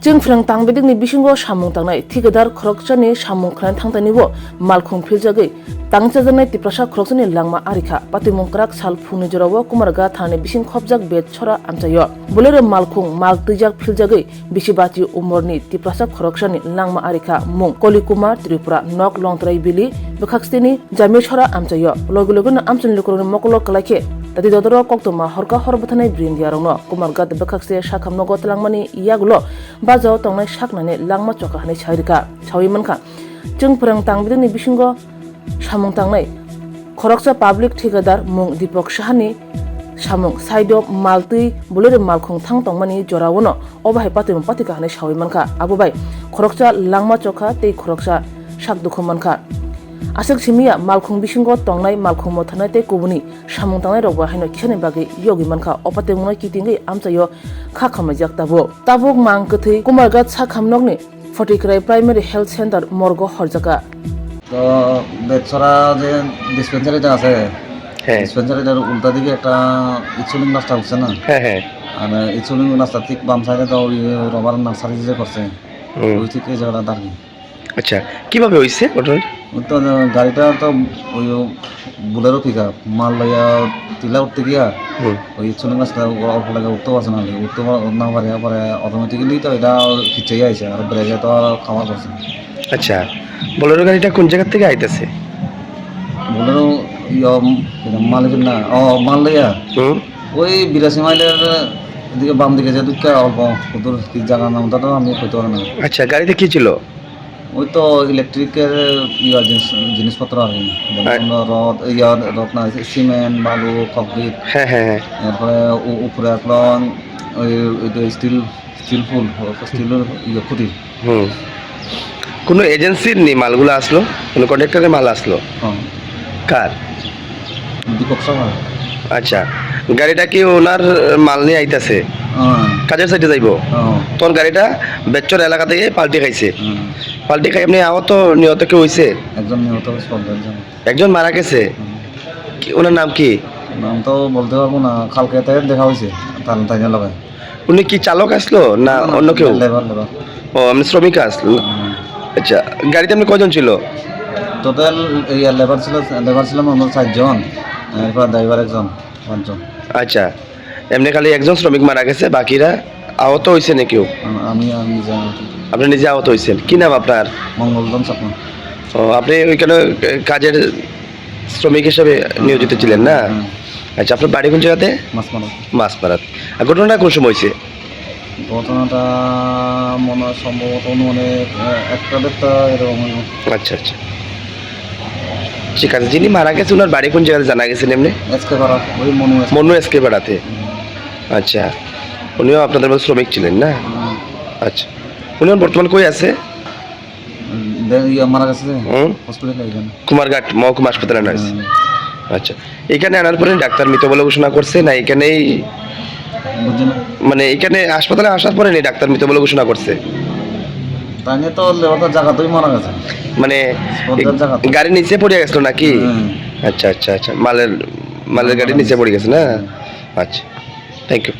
जों फ्रं तांबेदिकनि बिसिंगो सामुं तांनाय ठिकेदार खरकसानि सामुं खनाय थांतानिबो मालखुं फिलजागै तांचाजानाय तिप्रासा खरकसानि लांमा आरिखा पातिमंक्राक साल फुंनि जरावो कुमारगा थाने बिसिं खबजाक बेद छरा आमचायो बुलेरो मालखुं माल तैजाक फिलजागै बिसिबाति उमरनि तिप्रासा खरकसानि लांमा आरिखा मुं कलि कुमार त्रिपुरा नक लंत्राय बिलि बखाक्सतेनि जामे छरा आमचायो लगे लगेनो आमचन लोकरनि मकलो कलाखे तति ददरो कक्तमा हरका हरबथानाय ब्रिंदियारनो कुमारगा बखाक्सते साखामनगो तलांमानि इयागुलो बाजाव तंनाय साकनानै लांमा चकाहानै सारिका साविमानखा जों फोरों तांबिदनि बिसिंगो सामुं तांनाय खरकसा पाब्लिक ठेकेदार मुं दीपक साहानि सामुं साइड मालतै बुलेर मालखुं थां तंमानि जरावनो अबाहाय पातिम पातिका हानै साविमानखा आबोबाय खरकसा लांमा चका तै खरकसा साक दुखुमानखा आसक सिमिया मालखुं बिसिंगो तंनाय मालखुं मथानाय तै कुबुनि सामुं तांनाय रगबा हायनो खिसानि बागै योगी मानखा अपाते मुंनाय कितिंगै आमचायो खा खामायजाक ताबुक मांग कथै कुमारगात साखामनगनि फटिक्राय प्राइमारी हेल्थ सेंटर मर्ग हरजाका তো বেতছড়া যে ডিসপেন্সারিটা আছে ডিসপেন্সারিটার উল্টা দিকে একটা ইনসুলিন রাস্তা উঠছে না আর ইনসুলিন রাস্তা ঠিক বাম সাইডে তো ওই রবার নার্সারি যে করছে ওই থেকে এই জায়গাটা দাঁড়িয়ে। আচ্ছা কিভাবে হইছে ঘটনা? তো গাড়িটা তো ওই বুলেরো পিক আপ মাল লইয়া টিলা উঠতে গিয়া ওই ইনসুলিন রাস্তা অল্প লাগে উঠতেও আছে না উঠতে না পারে পরে অটোমেটিক্যালি তো এটা খিচে আইছে আর ব্রেকে তো খাওয়া করছে। আচ্ছা বোলেরো গাড়িটা কোন জায়গা থেকে আইতেছে? বোলেরো মালিকের না মালদাইয়া ওই 82 মাইলের এদিকে বাম দিকে যে দুঃখা অল্প কত জায়গার নামটা তো আমি কইতে পারি না। আচ্ছা গাড়িতে কি ছিল? ওই তো ইলেকট্রিকের জিনিসপত্র আর কি রড রড না সিমেন্ট বালু কংক্রিট এরপরে উপরে এখন ওই স্টিল স্টিলের খুঁটি। কোনো এজেন্সির নি মালগুলো আসলো? কোনো কন্ট্রাক্টরের মাল আসলো? কার? দীপক সাহা। আচ্ছা গাড়িটা কি ওনার মাল নিয়ে আইতাছে কাজের সাইডে যাইব তখন গাড়িটা বেচর এলাকা থেকে পাল্টি খাইছে পাল্টি খাই আপনি আহত নিহত কেউ হয়েছে? একজন নিহত একজন মারা গেছে। ওনার নাম কি? নাম তো বলতে পারবো না কালকে দেখা হয়েছে তাই লাগে। উনি কি চালক আসলো না অন্য কেউ? ও আপনি শ্রমিক আসলো। আচ্ছা গাড়িতে আপনি কজন ছিল? টোটাল লেবার ছিলাম আমরা 4 জন এরপর ড্রাইভার একজন 5 জন। আচ্ছা এমনি খালি একজন শ্রমিক মারা গেছে বাকিরা আহত হয়েছে না কেউ? আমি আপনি নিজে আহত হয়েছেন। কি নাম আপনার? মঙ্গলদম চাকমা। ও আপনি ওইখানে কাজের শ্রমিক হিসেবে নিয়োজিত ছিলেন না? আচ্ছা আপনার বাড়ি কোন জায়গাতে? মাছপাড়াত। আর ঘটনাটা কোন সময় হয়েছে? ঘটনাটা মনে হয় সম্ভবত মানে 1টা এরকম। আচ্ছা আচ্ছা ঠিক আছে। যিনি মারা গেছে ওনার বাড়ি কোন জায়গাতে জানা গেছে এমনি? এসকে পাড়া ওই মনু এসকে পাড়াতে। আচ্ছা উনিও আপনাদের মধ্যে শ্রমিক ছিলেন না? আচ্ছা উনি বর্তমান কই আছে? মারা গেছে হসপিটালে কুমারঘাট মহকুমা হাসপাতালে আনা হয়েছে। আচ্ছা এখানে আনার পরে ডাক্তার মৃত বলে ঘোষণা করছে না এখানেই মানে এখানে হাসপাতালে আসার পরে নেই ডাক্তার মৃত বলে ঘোষণা করছে? তাই তো লেবারটার জায়গাতেই মারা গেছে মানে গাড়ি নিচে পড়ে গেছিল নাকি? আচ্ছা আচ্ছা আচ্ছা মালের গাড়ি নিচে পড়ে গেছে না? আচ্ছা থ্যাংক ইউ।